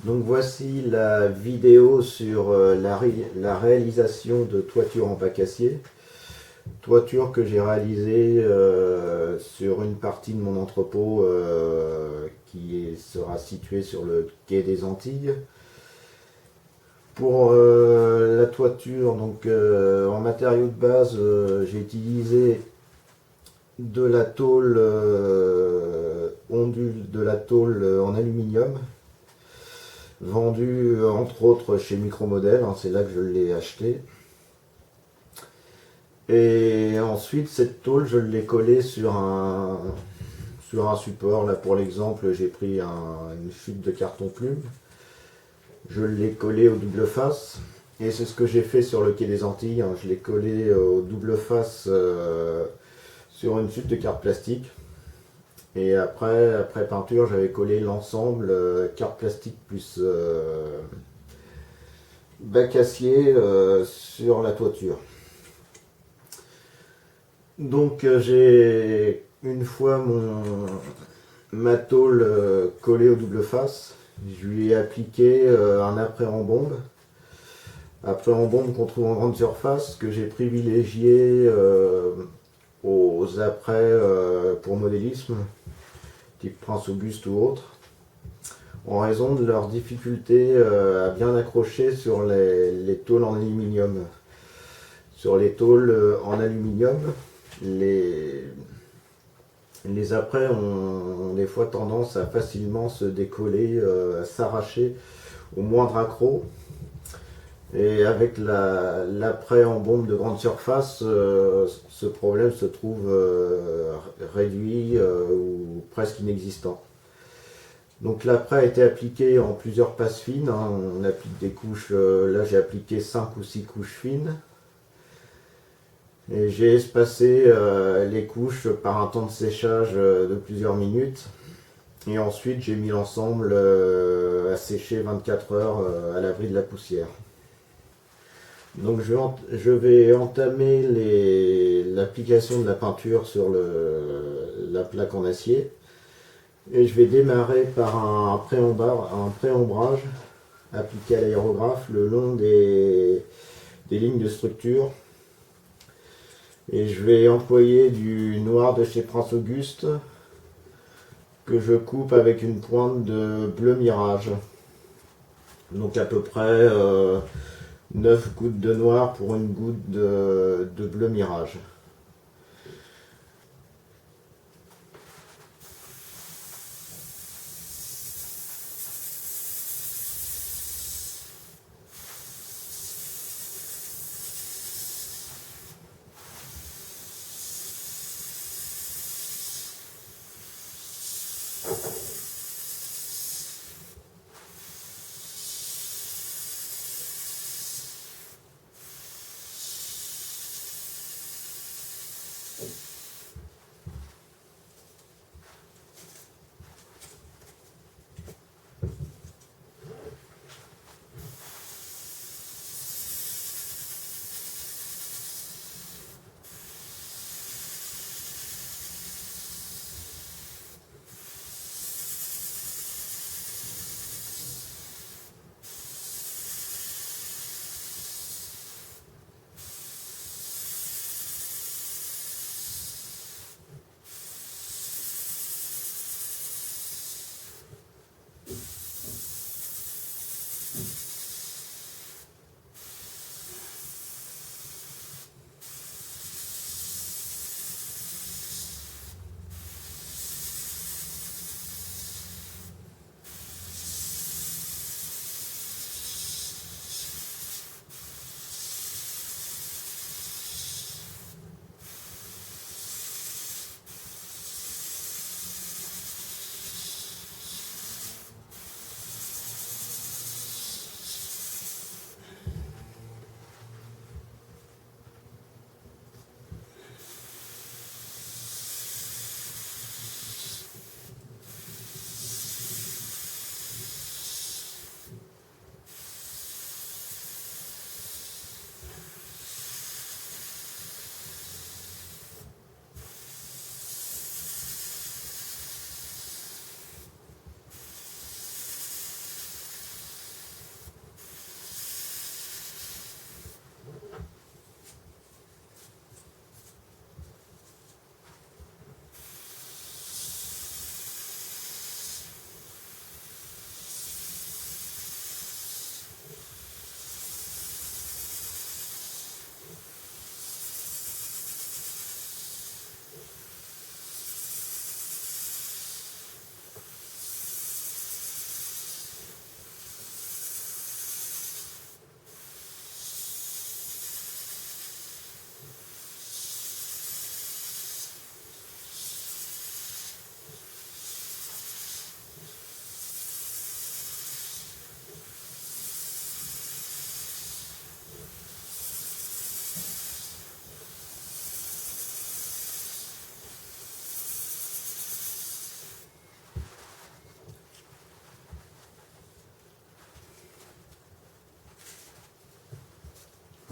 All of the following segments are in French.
Donc voici la vidéo sur la réalisation de toiture en bac acier. Toiture que j'ai réalisée sur une partie de mon entrepôt sera située sur le quai des Antilles. Pour la toiture, donc en matériaux de base, j'ai utilisé de la tôle ondule, de la tôle en aluminium, vendue entre autres chez Micromodèle, hein, c'est là que je l'ai acheté. Et ensuite, cette tôle, je l'ai collée sur un support. Là, pour l'exemple, j'ai pris une chute de carton plume. Je l'ai collé au double face. Et c'est ce que j'ai fait sur le quai des Antilles, hein. Je l'ai collé au double face sur une chute de carte plastique. Et après peinture, j'avais collé l'ensemble carte plastique plus bac acier sur la toiture. Donc j'ai une fois ma tôle collée au double face, je lui ai appliqué un après-embombe. Après-embombe qu'on trouve en grande surface, que j'ai privilégié aux après pour modélisme, type Prince Auguste ou autre, en raison de leur difficulté à bien accrocher sur les tôles en aluminium. Sur les tôles en aluminium, les apprêts ont des fois tendance à facilement se décoller, à s'arracher au moindre accroc. Et avec l'apprêt en bombe de grande surface, ce problème se trouve réduit ou presque inexistant. Donc l'apprêt a été appliqué en plusieurs passes fines, hein. On applique des couches, là j'ai appliqué 5 ou 6 couches fines. Et j'ai espacé les couches par un temps de séchage de plusieurs minutes. Et ensuite j'ai mis l'ensemble à sécher 24 heures à l'abri de la poussière. Donc je vais entamer l'application de la peinture sur la plaque en acier. Et je vais démarrer par un pré-ombrage appliqué à l'aérographe le long des lignes de structure. Et je vais employer du noir de chez Prince Auguste que je coupe avec une pointe de bleu mirage. Donc à peu près 9 gouttes de noir pour une goutte de bleu mirage.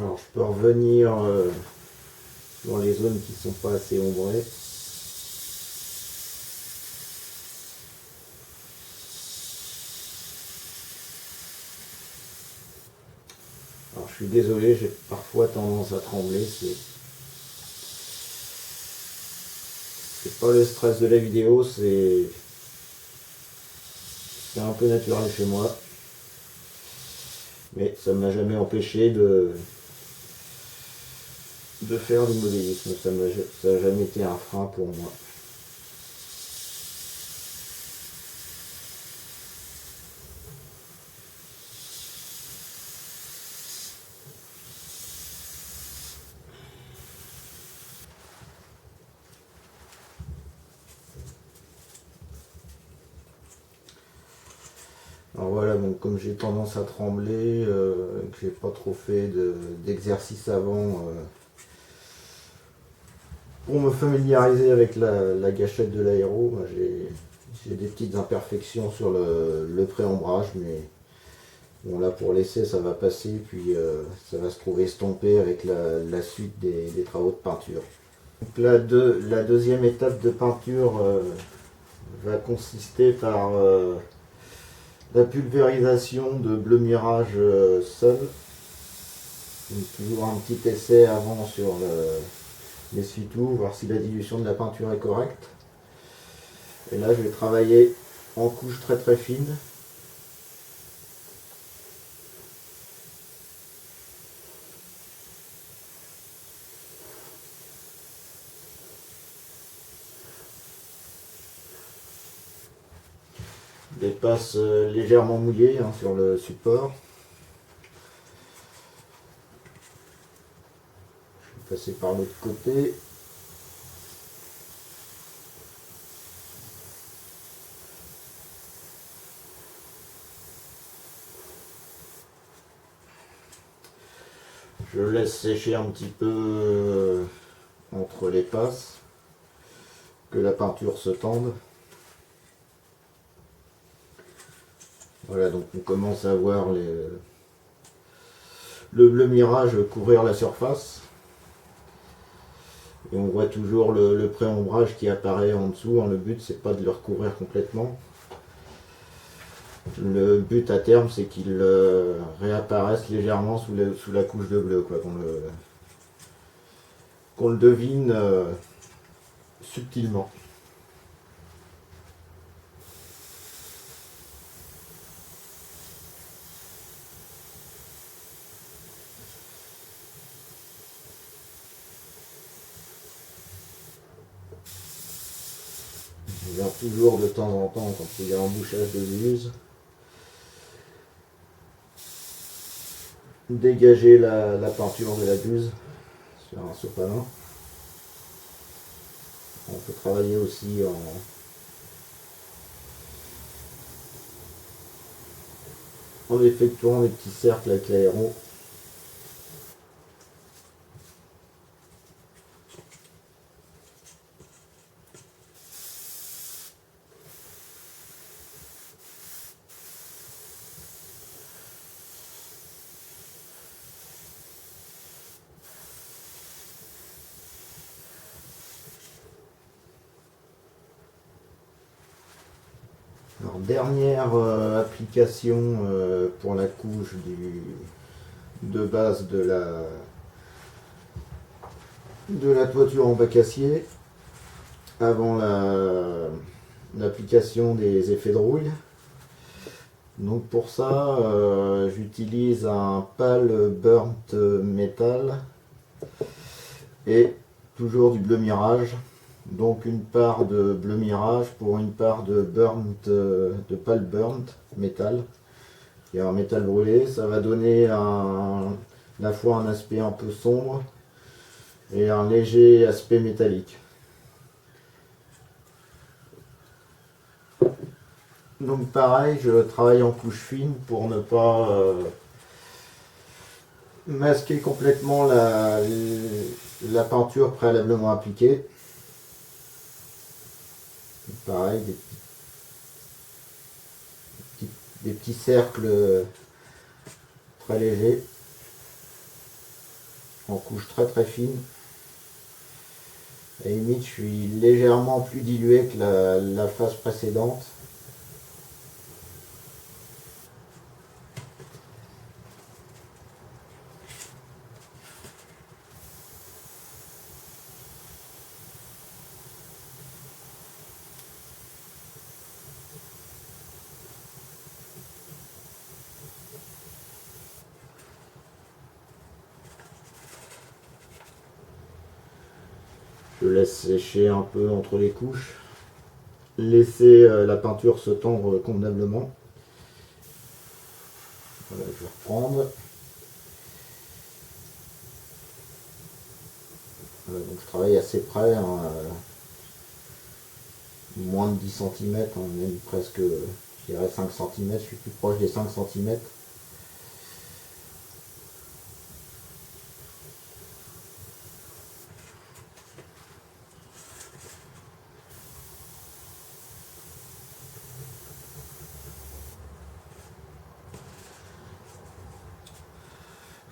Alors je peux revenir dans les zones qui sont pas assez ombrées. Alors je suis désolé, j'ai parfois tendance à trembler, c'est pas le stress de la vidéo, c'est un peu naturel chez moi. Mais ça ne m'a jamais empêché de faire du modélisme, ça n'a jamais été un frein pour moi. Alors voilà, donc comme j'ai tendance à trembler, que j'ai pas trop fait d'exercice avant pour me familiariser avec la gâchette de l'aéro, bah, j'ai des petites imperfections sur le pré-ombrage, mais bon là pour l'essai ça va passer, puis ça va se trouver estompé avec la suite des travaux de peinture. Donc la deuxième étape de peinture va consister par la pulvérisation de bleu mirage seul. Donc, toujours un petit essai avant sur l'essuie-tout, voir si la dilution de la peinture est correcte. Et là je vais travailler en couche très très fine. Des passes légèrement mouillées sur le support. Je vais passer par l'autre côté. Je laisse sécher un petit peu entre les passes, que la peinture se tende. Voilà, donc on commence à voir le bleu mirage couvrir la surface. Et on voit toujours le pré-ombrage qui apparaît en dessous. Le but c'est pas de le recouvrir complètement. Le but à terme c'est qu'il réapparaisse légèrement sous la couche de bleu, quoi, qu'on le devine subtilement. On vient toujours de temps en temps, quand il y a embouchage de buse, dégager la peinture de la buse sur un sopalin. On peut travailler aussi en effectuant des petits cercles avec l'aéro. Alors, dernière application pour la couche de base de la toiture en bac acier, avant l'application des effets de rouille. Donc pour ça, j'utilise un pal burnt metal et toujours du bleu mirage. Donc une part de bleu mirage pour une part de pal burnt métal, qui est un métal brûlé. Ça va donner à la fois un aspect un peu sombre et un léger aspect métallique. Donc pareil, je travaille en couche fine pour ne pas masquer complètement la peinture préalablement appliquée. Pareil, des petits cercles très légers. en couche très très fine. À la limite, je suis légèrement plus dilué que la phase précédente. Je laisse sécher un peu entre les couches. Laisser la peinture se tendre convenablement. Voilà, je vais reprendre. Voilà, donc je travaille assez près, hein, moins de 10 cm, hein, même presque, je dirais 5 cm, je suis plus proche des 5 cm.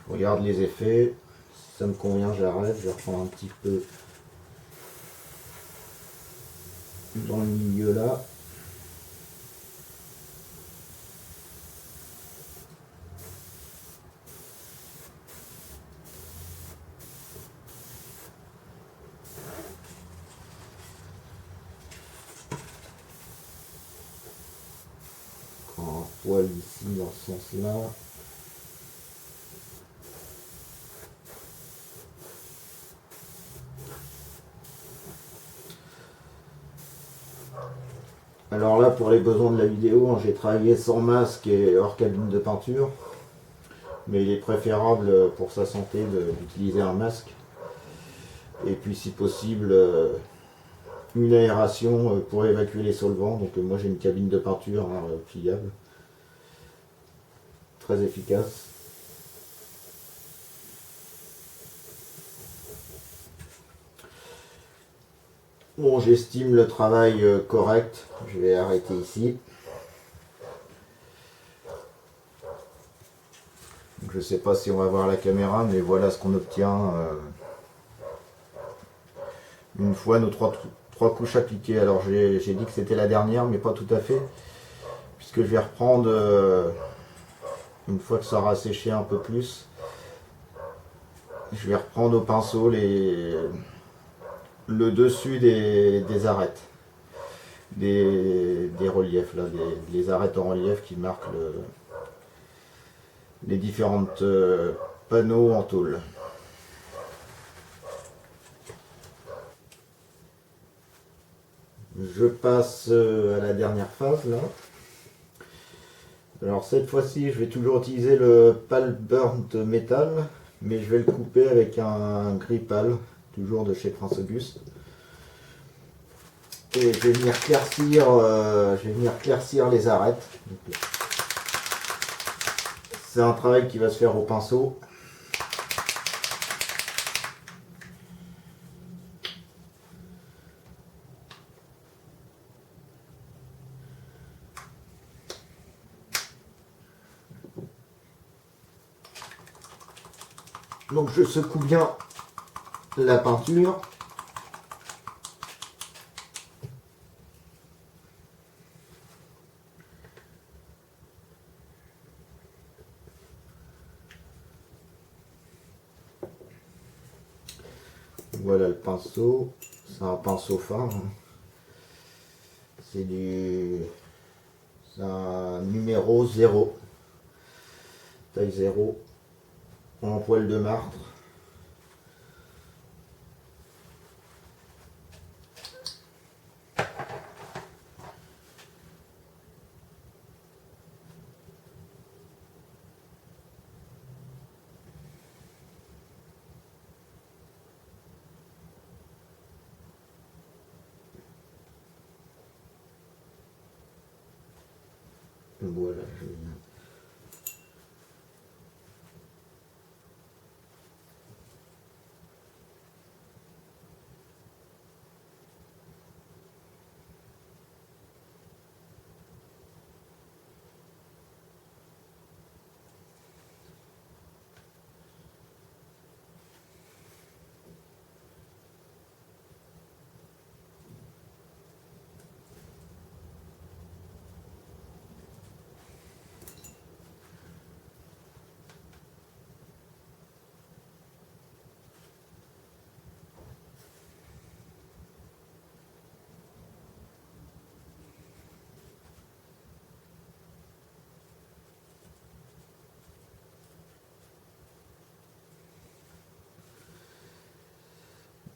Je regarde les effets, si ça me convient j'arrête, je vais reprendre un petit peu dans le milieu là. Un poil ici dans ce sens là. Alors là, pour les besoins de la vidéo, hein, j'ai travaillé sans masque et hors cabine de peinture. Mais il est préférable pour sa santé d'utiliser un masque. Et puis si possible, une aération pour évacuer les solvants. Donc moi j'ai une cabine de peinture, hein, pliable. Très efficace. Bon, j'estime le travail correct. Je vais arrêter ici. Je ne sais pas si on va voir la caméra, mais voilà ce qu'on obtient une fois nos trois couches appliquées. Alors j'ai dit que c'était la dernière, mais pas tout à fait, puisque je vais reprendre, une fois que ça aura séché un peu plus, je vais reprendre au pinceau le dessus des arêtes, des reliefs, là, les arêtes en relief qui marquent les différentes panneaux en tôle. Je passe à la dernière phase là. Alors cette fois-ci, je vais toujours utiliser le pal burnt métal, mais je vais le couper avec un gris pâle, toujours de chez Prince Auguste. Et je vais venir claircir les arêtes. C'est un travail qui va se faire au pinceau. Donc je secoue bien la peinture. Voilà le pinceau. C'est un pinceau fin. C'est un numéro 0. Taille 0. En poil de martre. Voilà, je viens.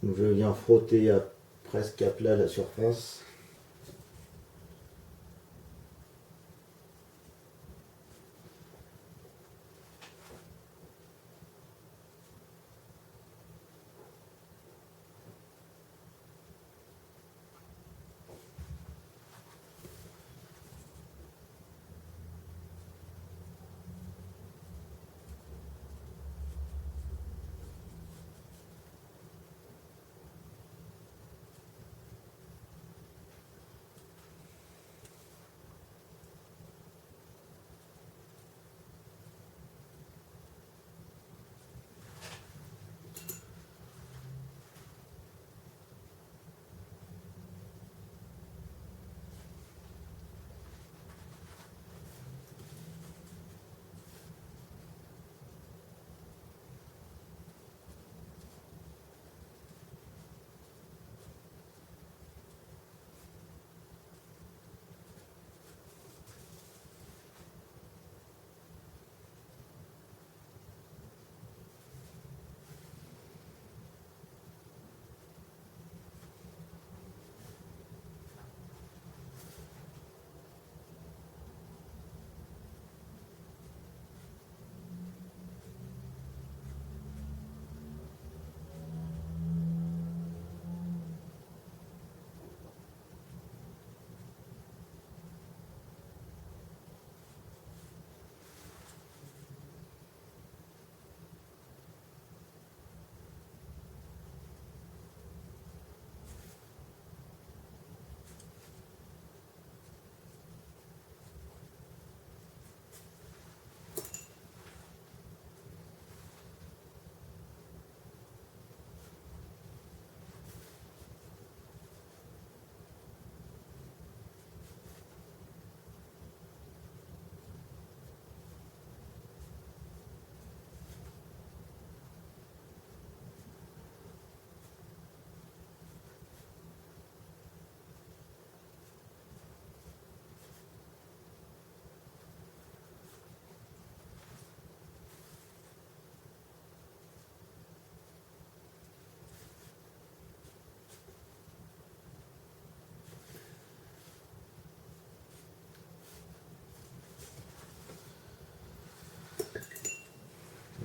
Donc je viens frotter presque à plat la surface.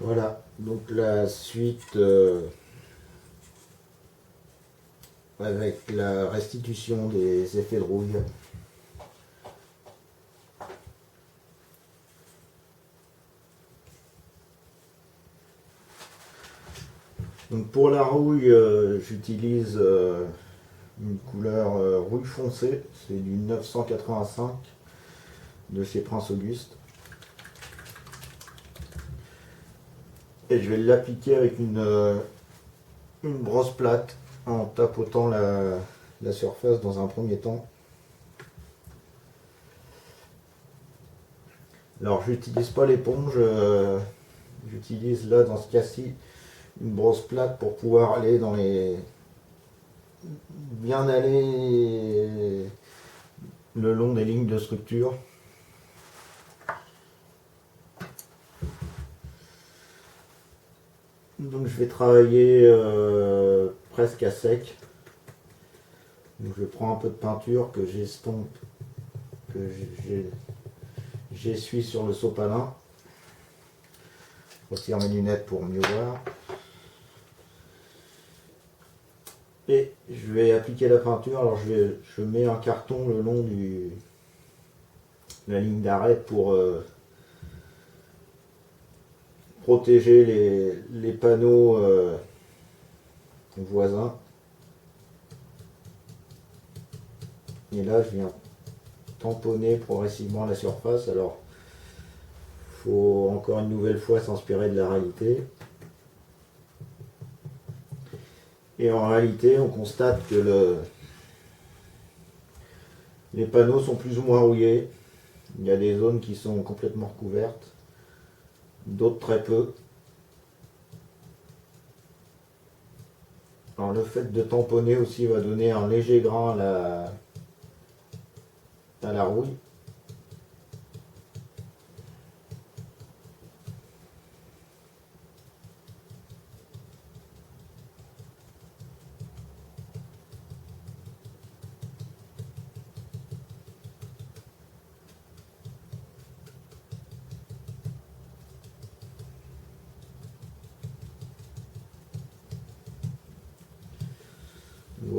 Voilà, donc la suite avec la restitution des effets de rouille. Donc pour la rouille, j'utilise une couleur rouille foncée, c'est du 985 de chez Prince Auguste. Et je vais l'appliquer avec une brosse plate en tapotant la surface dans un premier temps. Alors j'utilise pas l'éponge, j'utilise là dans ce cas-ci une brosse plate pour pouvoir aller dans les... bien aller le long des lignes de structure. Donc je vais travailler presque à sec. Donc je prends un peu de peinture que j'estompe, que j'essuie sur le sopalin. Je retire mes lunettes pour mieux voir. Et je vais appliquer la peinture. Alors je mets un carton le long de la ligne d'arrêt pour protéger les panneaux voisins. Et là, je viens tamponner progressivement la surface. Alors, il faut encore une nouvelle fois s'inspirer de la réalité. Et en réalité, on constate que les panneaux sont plus ou moins rouillés. Il y a des zones qui sont complètement recouvertes, d'autres très peu. Alors le fait de tamponner aussi va donner un léger grain à la rouille.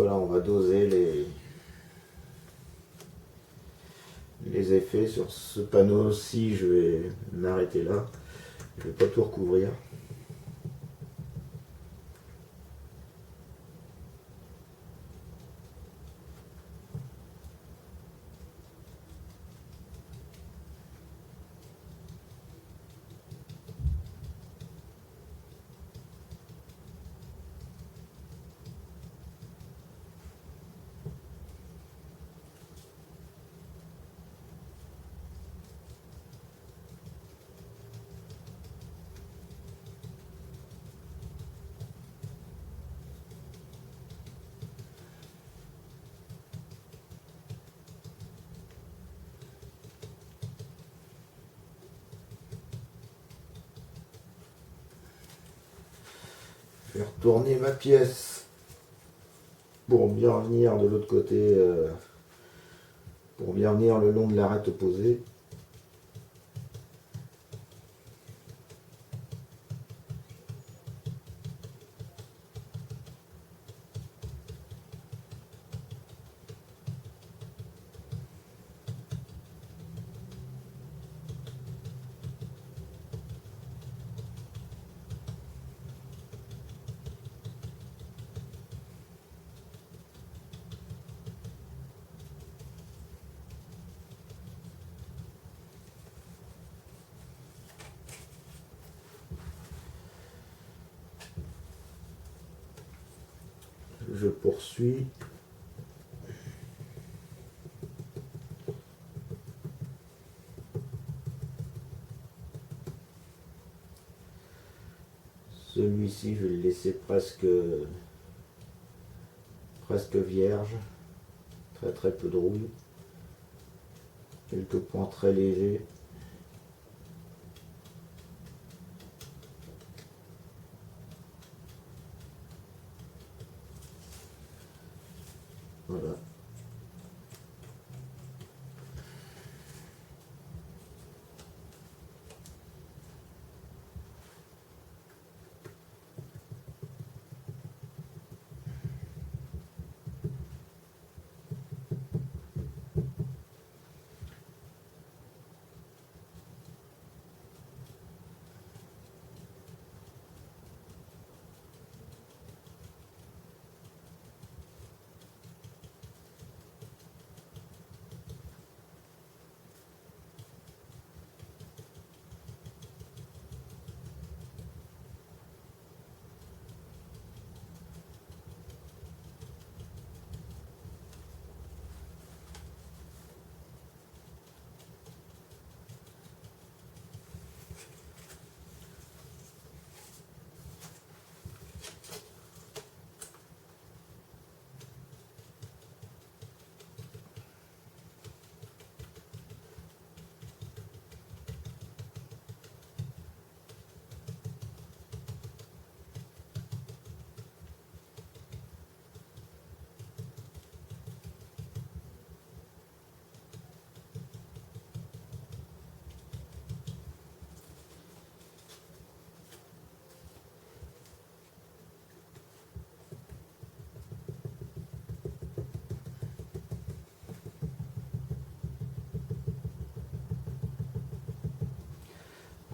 voilà, on va doser les effets sur ce panneau-ci. Je vais m'arrêter là. Je vais pas tout recouvrir. Je vais retourner ma pièce pour bien venir de l'autre côté, pour bien venir le long de l'arête opposée. Je poursuis. Celui-ci, je vais le laisser presque vierge. Très peu de rouille. Quelques points très légers. Voilà.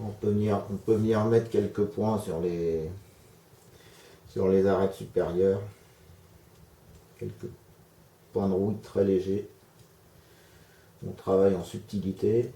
On peut venir mettre quelques points sur les arêtes supérieures. Quelques points de rouille très légers. On travaille en subtilité.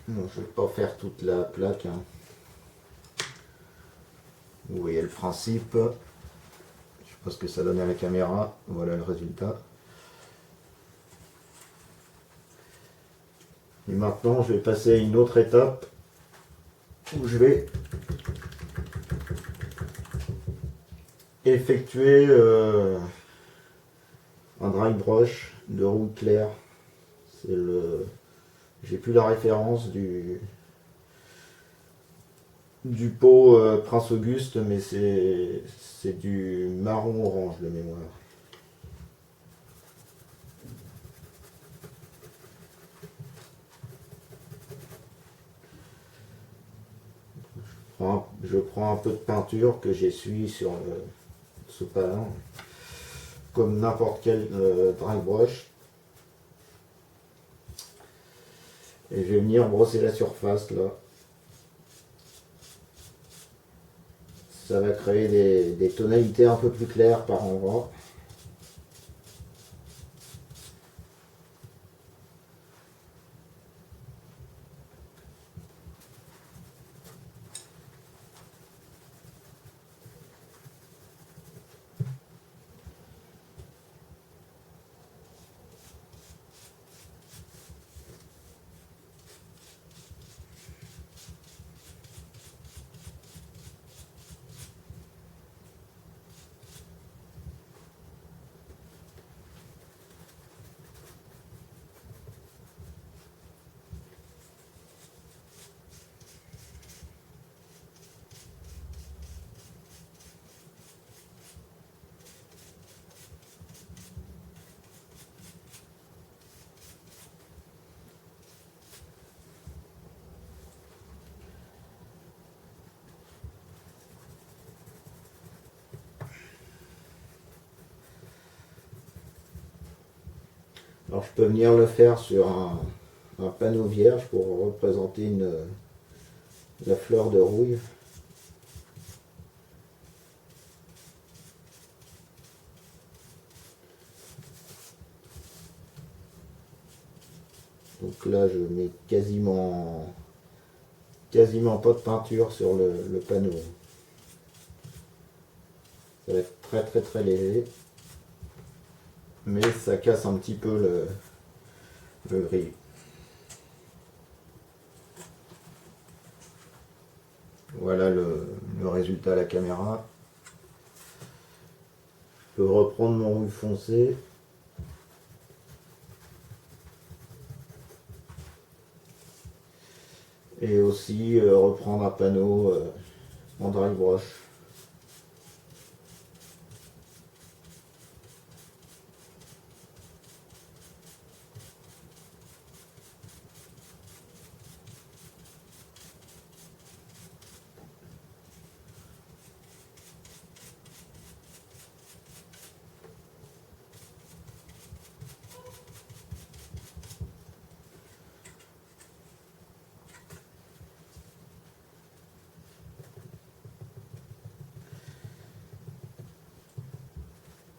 Bon, je vais pas faire toute la plaque, hein. Vous voyez le principe. Je sais pas ce que ça donne à la caméra. Voilà le résultat. Et maintenant, je vais passer à une autre étape où je vais effectuer un dry brush de rouille claire. C'est le, j'ai plus la référence du pot Prince Auguste, mais c'est du marron orange de mémoire. Je prends un peu de peinture que j'essuie sur le sopalin, comme n'importe quel dry brush. Et je vais venir brosser la surface là. Ça va créer des tonalités un peu plus claires par endroit. Alors je peux venir le faire sur un panneau vierge pour représenter la fleur de rouille. Donc là je mets quasiment pas de peinture sur le panneau. Ça va être très très très léger. Mais ça casse un petit peu le gris. Voilà le résultat à la caméra. Je peux reprendre mon rouge foncé. Et aussi reprendre un panneau en dry brush.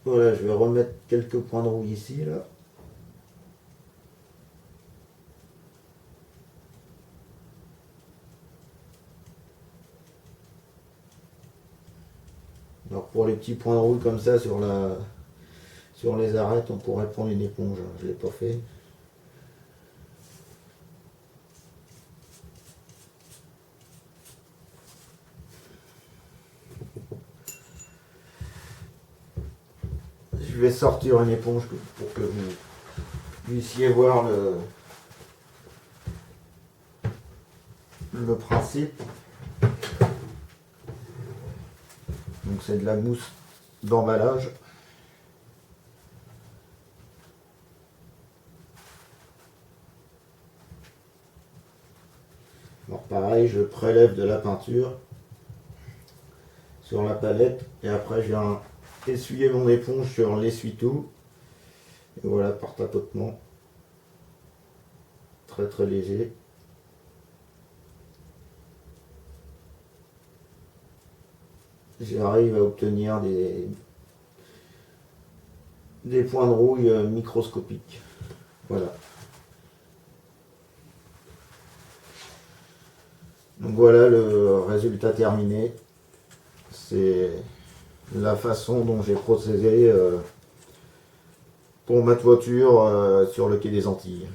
Voilà, je vais remettre quelques points de rouille ici, là. Alors pour les petits points de rouille comme ça sur les arêtes, on pourrait prendre une éponge. Je ne l'ai pas fait. Je vais sortir une éponge pour que vous puissiez voir le principe. Donc c'est de la mousse d'emballage. Alors pareil, je prélève de la peinture sur la palette et après je viens essuyer mon éponge sur l'essuie-tout. Et voilà, par tapotement. Très très léger. J'arrive à obtenir des points de rouille microscopiques. Voilà. Donc voilà le résultat terminé. C'est la façon dont j'ai procédé pour ma toiture sur le quai des Antilles.